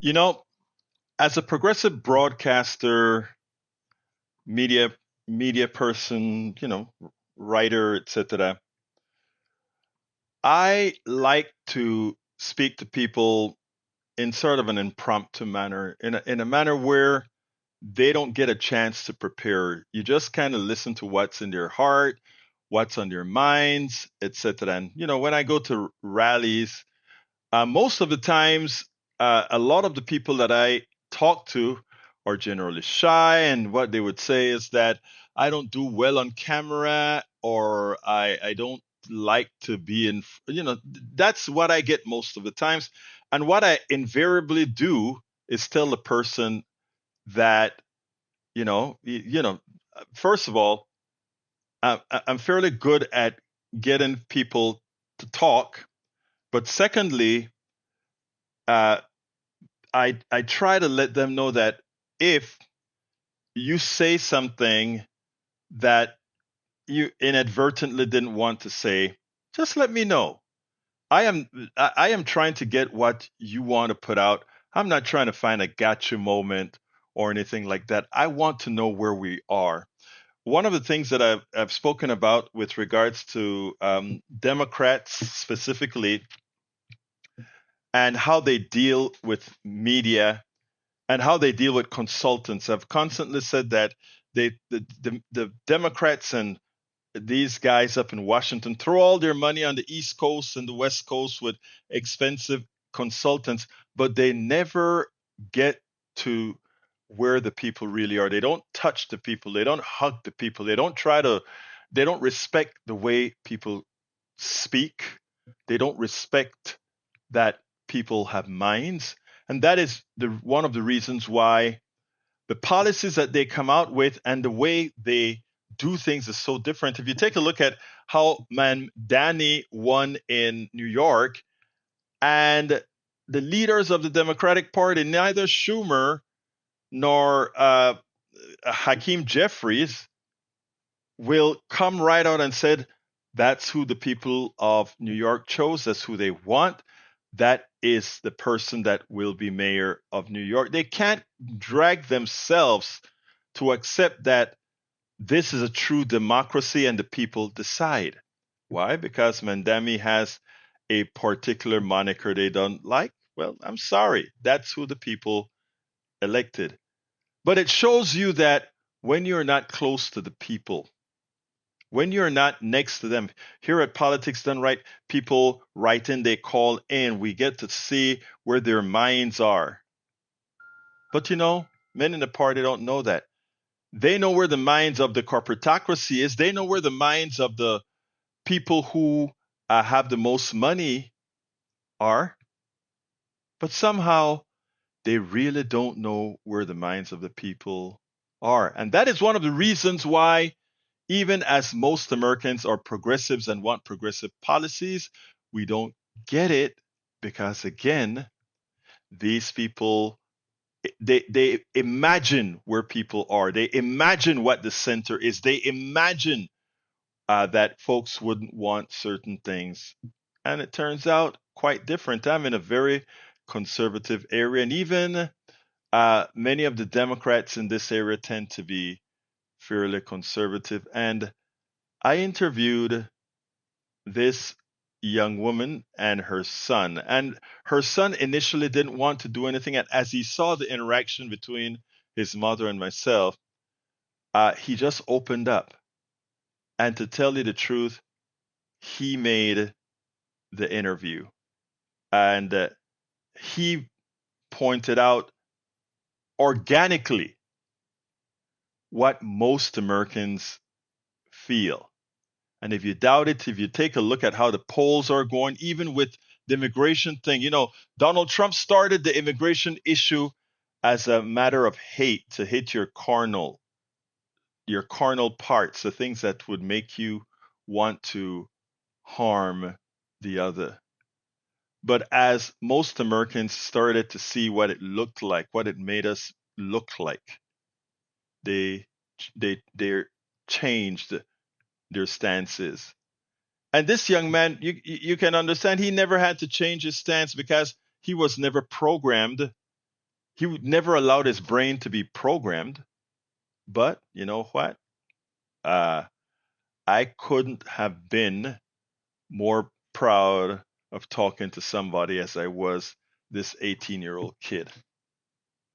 You know, as a progressive broadcaster, media media person, writer, etc., I like to speak to people in sort of an impromptu manner, in a manner where they don't get a chance to prepare. You just kind of listen to what's in their heart, what's on their minds, etc. And when I go to rallies, most of the times, a lot of the people that I talk to are generally shy, and what they would say is that I don't do well on camera, or I don't like to be in. That's what I get most of the times. And what I invariably do is tell the person that, first of all, I'm fairly good at getting people to talk, but secondly, uh, I try to let them know that if you say something that you inadvertently didn't want to say, just let me know. I am trying to get what you want to put out. I'm not trying to find a gotcha moment or anything like that. I want to know where we are. One of the things that I've spoken about with regards to Democrats specifically and how they deal with media and how they deal with consultants. I've constantly said that the Democrats and these guys up in Washington throw all their money on the East Coast and the West Coast with expensive consultants, but they never get to where the people really are. They don't touch the people. They don't hug the people. They don't respect the way people speak. They don't respect that people have minds. And that is one of the reasons why the policies that they come out with and the way they do things is so different. If you take a look at how Danny won in New York, and the leaders of the Democratic Party, neither Schumer nor Hakeem Jeffries, will come right out and said, that's who the people of New York chose. That's who they want. That is the person that will be mayor of New York. They can't drag themselves to accept that this is a true democracy and the people decide. Why? Because Mandami has a particular moniker they don't like. Well, I'm sorry. That's who the people elected. But it shows you that when you're not close to the people, when you're not next to them, here at Politics Done Right, people write in, they call in, we get to see where their minds are. But men in the party don't know that. They know where the minds of the corporatocracy is. They know where the minds of the people who have the most money are. But somehow they really don't know where the minds of the people are. And that is one of the reasons why, even as most Americans are progressives and want progressive policies, we don't get it because, again, these people they imagine where people are. They imagine what the center is. They imagine that folks wouldn't want certain things, and it turns out quite different. I'm in a very conservative area, and even many of the Democrats in this area tend to be fairly conservative. And I interviewed this young woman and her son. And her son initially didn't want to do anything. And as he saw the interaction between his mother and myself, he just opened up. And to tell you the truth, he made the interview. And he pointed out organically what most Americans feel. And if you doubt it, if you take a look at how the polls are going, even with the immigration thing, Donald Trump started the immigration issue as a matter of hate, to hate your carnal parts, the things that would make you want to harm the other. But as most Americans started to see what it looked like, what it made us look like, they they changed their stances. And this young man, you can understand, he never had to change his stance because he was never programmed he would never allowed his brain to be programmed. But you know what? Uh, I couldn't have been more proud of talking to somebody as I was this 18-year-old kid.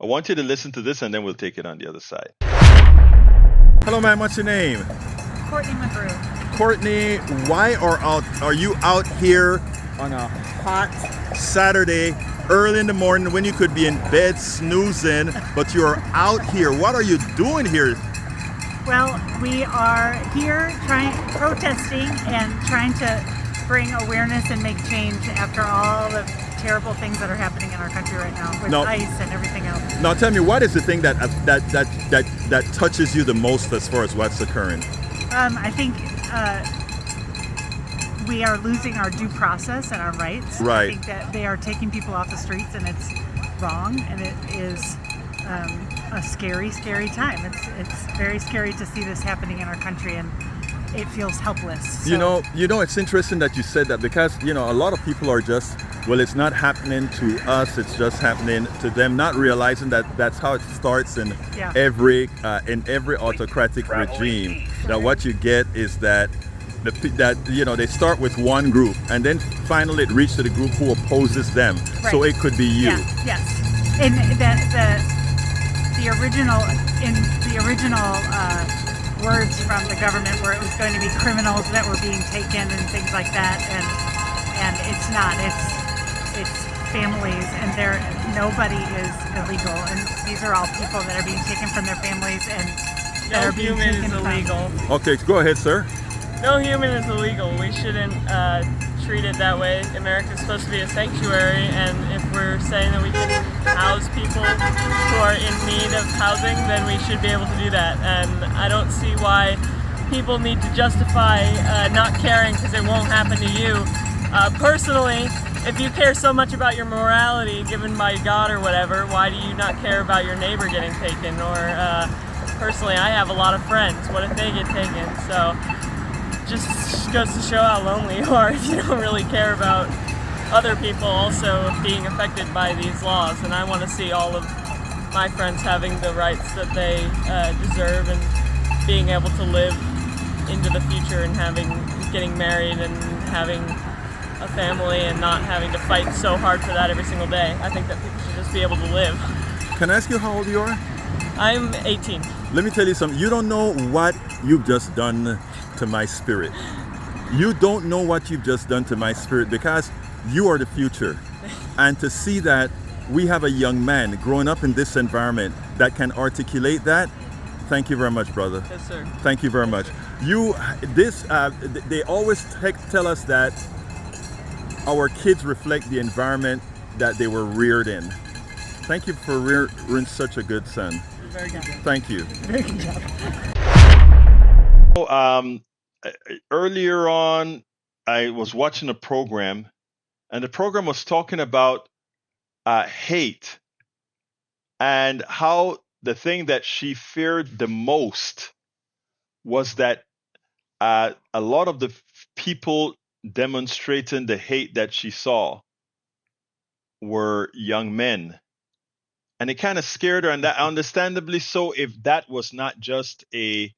I want you to listen to this and then we'll take it on the other side. Hello, man. What's your name? Courtney McGrew. Courtney, why are you out here on a hot Saturday early in the morning when you could be in bed snoozing, but you're out here? What are you doing here? Well, we are here protesting and trying to bring awareness and make change after all the terrible things that are happening in our country right now with ICE and everything else. Now, tell me, what is the thing that touches you the most as far as what's occurring? I think we are losing our due process and our rights. Right. I think that they are taking people off the streets, and it's wrong, and it is a scary, scary time. It's very scary to see this happening in our country, and it feels helpless. So. You know, it's interesting that you said that, because a lot of people are just, well, it's not happening to us, it's just happening to them, not realizing that that's how it starts in every autocratic regime. That what you get is that they start with one group, and then finally it reaches to the group who opposes them. Right. So it could be you. Yeah. Yes. And the original words from the government where it was going to be criminals that were being taken and things like that, and it's not. It's families, and nobody is illegal, and these are all people that are being taken from their families and that are being taken from. No human is illegal. Okay, go ahead, sir. No human is illegal. We shouldn't treat it that way. America's supposed to be a sanctuary, and if we're saying that we can house people who are in need of housing, then we should be able to do that. And I don't see why people need to justify not caring because it won't happen to you. Personally, if you care so much about your morality given by God or whatever, why do you not care about your neighbor getting taken? Or personally, I have a lot of friends. What if they get taken? So just goes to show how lonely you are if you don't really care about other people also being affected by these laws. And I want to see all of my friends having the rights that they deserve, and being able to live into the future, and getting married and having a family, and not having to fight so hard for that every single day. I think that people should just be able to live. Can I ask you how old you are? I'm 18. Let me tell you something. You don't know what you've just done to my spirit. You don't know what you've just done to my spirit, because you are the future. And to see that we have a young man growing up in this environment that can articulate that, thank you very much, brother. Yes, sir. Thank you very much. They always tell us that our kids reflect the environment that they were reared in. Thank you for rearing such a good son. Very good. Thank you. Very good job. Earlier on, I was watching a program, and the program was talking about hate, and how the thing that she feared the most was that a lot of the people demonstrating the hate that she saw were young men. And it kind of scared her, and that understandably so, if that was not just an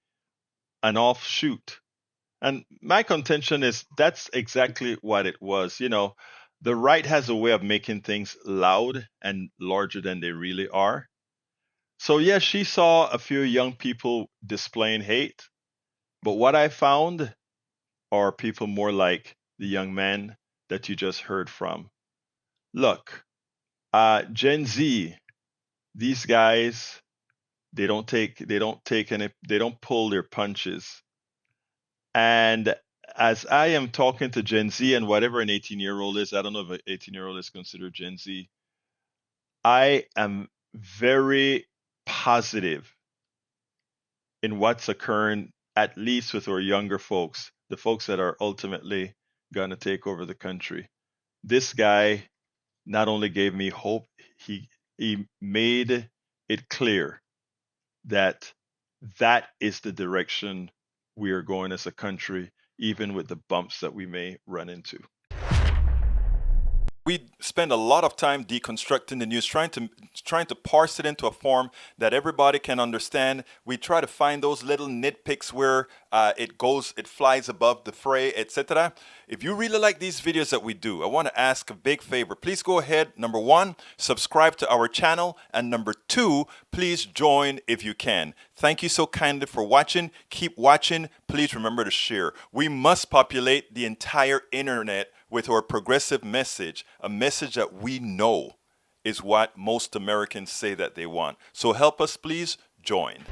offshoot. And my contention is that's exactly what it was. The right has a way of making things loud and larger than they really are. So yeah, she saw a few young people displaying hate, but what I found are people more like the young man that you just heard from. Look, Gen Z, these guys, they don't pull their punches. And as I am talking to Gen Z, and whatever an 18-year-old is, I don't know if an 18-year-old is considered Gen Z, I am very positive in what's occurring, at least with our younger folks, the folks that are ultimately going to take over the country. This guy not only gave me hope, he made it clear that is the direction we are going as a country, even with the bumps that we may run into. We spend a lot of time deconstructing the news, trying to parse it into a form that everybody can understand. We try to find those little nitpicks where it flies above the fray, etc. If you really like these videos that we do, I want to ask a big favor. Please go ahead. Number one, subscribe to our channel, and number two, please join if you can. Thank you so kindly for watching. Keep watching. Please remember to share. We must populate the entire internet with our progressive message, a message that we know is what most Americans say that they want. So help us, please join.